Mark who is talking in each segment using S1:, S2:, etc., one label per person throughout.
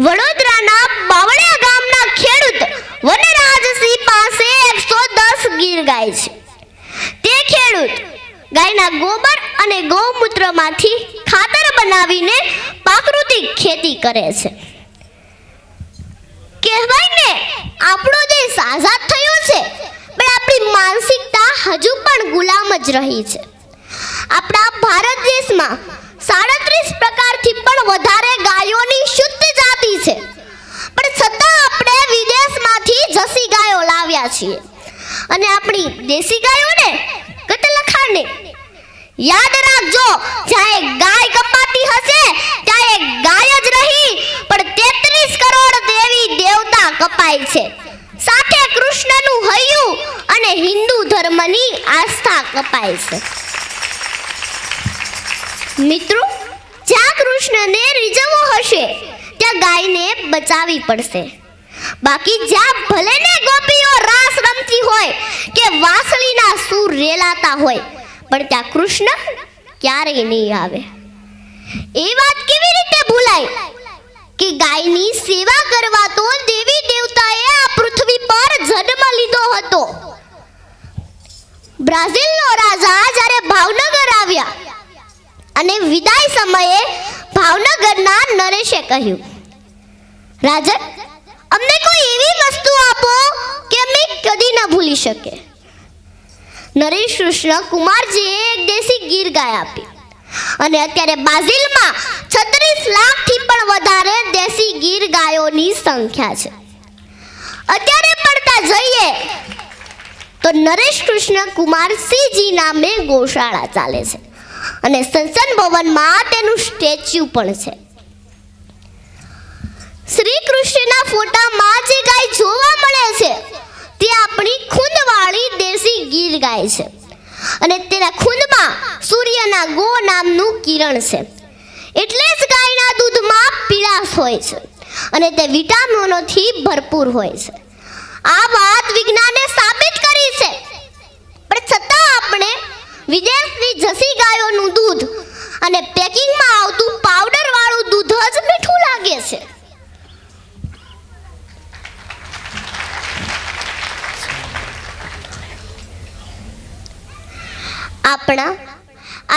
S1: વડોદરાના બાવળિયા ગામના ખેડૂત વનરાજસિંહ પાસે 110 ગીર ગાય છે. તે ખેડૂત ગાયના ગોબર અને ગૌમૂત્રમાંથી ખાતર બનાવીને પ્રાકૃતિક ખેતી કરે છે. કહેવાય ને, આપણો દેશ આઝાદ થયો છે, પણ આપણી માનસિકતા હજુ પણ ગુલામ જ રહી છે. આપણા ભારત દેશમાં 37 પ્રકારથી પણ વધારે ગાયોની શુદ્ધ જાતિ છે, પણ છતાં આપણે વિદેશમાંથી જસી ગાયો લાવ્યા છીએ અને આપણી દેશી ગાયોને કતલખાને. યાદ રાખજો, જ્યાં ગાય કપાતી હશે ત્યાં ગાય જ રહી, પણ 33 કરોડ દેવી દેવતા કપાય છે. સાથે કૃષ્ણનું હૈયું અને હિન્દુ ધર્મની આસ્થા કપાય છે. મિત્રો, જ્યાં કૃષ્ણને રીઝવવો હશે ત્યાં ગાયને બચાવવી પડશે. બાકી જ્યાં ભલે ને ગોપીઓ રાસ રમતી હોય કે વાંસળીના સૂર રેલાતા હોય, પણ ત્યાં કૃષ્ણ ક્યારેય નહીં આવે. એ વાત કેવી રીતે ભૂલાય કે ગાયની સેવા કરવા તો દેવી દેવતાએ આ પૃથ્વી પર જન્મ લીધો હતો. બ્રાઝિલનો રાજા જ્યારે ભાવનગર આવ્યા અને વિદાય સમયે ભાવનગરના નરેશે કહ્યું, રાજન, અમને કોઈ એવી વસ્તુ આપો કે અમે કદી ન ભૂલી શકે. નરેશ કૃષ્ણ કુમારજીએ એક દેશી ગીર ગાય આપી અને અત્યારે બ્રાઝિલમાં 36 લાખથી પણ વધારે દેશી ગીર ગાયોની સંખ્યા છે. અત્યારે પડતા જઈએ તો નરેશ કૃષ્ણ કુમાર સિંહજી નામે ગૌશાળા ચાલે છે અને સંસદ ભવનમાં તેનું સ્ટેચ્યુ પણ છે. શ્રી કૃષ્ણના ફોટામાં જે ગાય જોવા મળે છે તે આપણી ખૂંદવાળી દેશી ગીર ગાય છે અને તેના ખૂંદમાં સૂર્યના ગો નામનું કિરણ છે. એટલે જ ગાયના દૂધમાં પીળાશ હોય છે અને તે વિટામિનોથી ભરપૂર હોય છે. આ વાત વિજ્ઞાને સાબિત કરી છે, પણ છતાં આપણે વિદેશની જસી ગાયોનું દૂધ અને પેકિંગમાં આવતું પાવડર વાળું દૂધ જ મીઠું લાગે છે. આપણા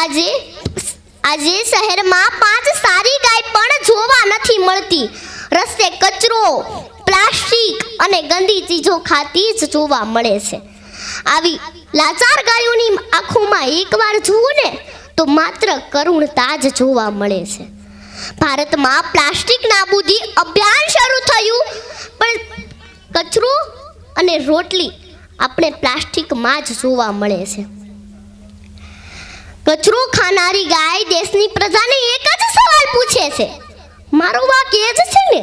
S1: આજે શહેરમાં 5 સારી ગાય પણ જોવા નથી મળતી. રસ્તે કચરો, પ્લાસ્ટિક અને ગંદી ચીજો ખાતી જ જોવા મળે છે. આવી લાચાર ગાયોની આંખોમાં એકવાર જુઓ ને તો માત્ર કરુણતા જ જોવા મળે છે. ભારતમાં પ્લાસ્ટિક નાબૂદી અભિયાન શરૂ થયું, પણ કચરો અને રોટલી આપણે પ્લાસ્ટિકમાં જ જોવા મળે છે. કચરો ખાનારી ગાય દેશની પ્રજાને એક જ સવાલ પૂછે છે. મારો વાક એ જ છે ને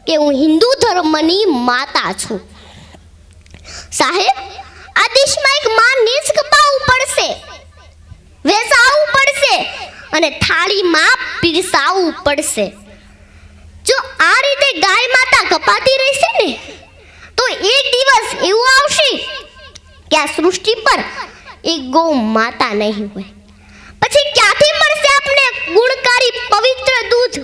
S1: કે હું હિન્દુ ધર્મની માતા છું. સાહેબ, આ દેશમાં એક માનને જ કપાવવું પડશે, વેચાવવું પડશે અને થાળીમાં પીરસાવવું પડશે. જો આ રીતે ગાય માતા કપાતી રહેશે ને તો એક દિવસ એવું આવશે કે આ સૃષ્ટિ પર એક ગૌ માતા નહીં હોય. પછી ક્યાંથી મળશે આપણે ગુણકારી પવિત્ર દૂધ?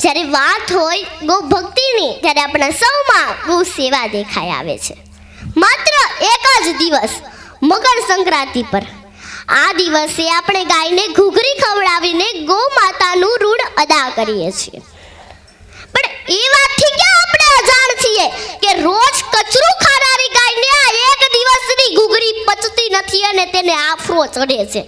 S1: જ્યારે વાત હોય ગૌ ભક્તિની, ત્યારે આપણા સૌમાં ગૌ સેવા દેખાઈ આવે છે. માત્ર એક જ દિવસ, મકર સંક્રાંતિ પર, આ દિવસે આપણે ગાયને ઘૂઘરી ખવડાવીને ગૌ માતાનું ઋણ અદા કરીએ છીએ. પણ એ વાતથી ક્યાં આપણે અજાણ છીએ કે રોજ કચરો ખાનારી ગાયને આ એક દિવસની ઘૂઘરી પચતી નથી અને તેને આફરો ચડે છે.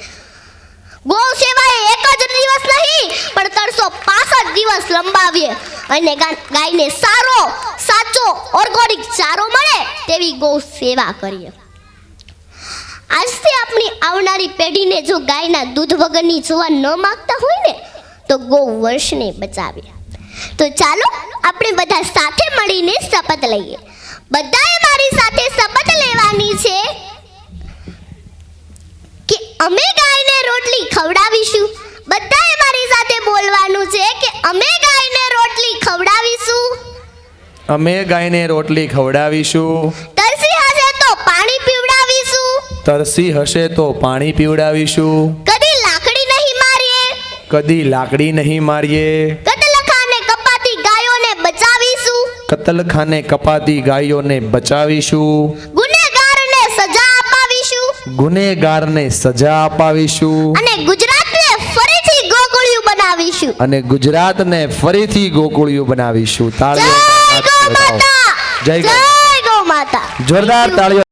S1: ગૌ સેવાએ એક જ દિવસ નહીં પણ 365 દિવસ લંબાવીએ અને ગાયને સારો, સાચો ઓર્ગેનિક ચારો મળે તેવી ગૌ સેવા કરીએ. આજથી આપણી આવનારી પેઢીને જો ગાયના દૂધ વગરની જોવા ન માંગતા હોય ને તો ગૌ વંશને બચાવીએ. તો ચાલો આપણે બધા સાથે મળીને શપથ લઈએ. બધાએ મારી સાથે શપથ લેવાની છે કે અમે ગાયને રોટલી ખવડાવીશું. બધાએ મારી સાથે બોલવાનું છે કે અમે ગાયને રોટલી ખવડાવીશું.
S2: અમે ગાયને રોટલી ખવડાવીશું.
S1: તરસી હશે તો પાણી પીવડાવીશું.
S2: તરસી હશે તો પાણી પીવડાવીશું.
S1: કદી લાકડી નહીં મારીએ.
S2: કદી લાકડી નહીં મારીએ.
S1: કતલખાને
S2: કતલખાને કપાતી ગાયોને બચાવીશું.
S1: ગુનેગારને સજા અપાવીશું
S2: ગુનેગારને સજા અપાવીશું.
S1: અને ગુજરાતને ફરીથી ગોકુળિયું બનાવીશું.
S2: અને ગુજરાતને ફરીથી ગોકુળિયું બનાવીશું.
S1: જય
S2: તાળીઓ
S1: ગૌ માતા,
S2: જય ગૌ.
S1: જય ગૌ માતા.
S2: જોરદાર તાળીઓ.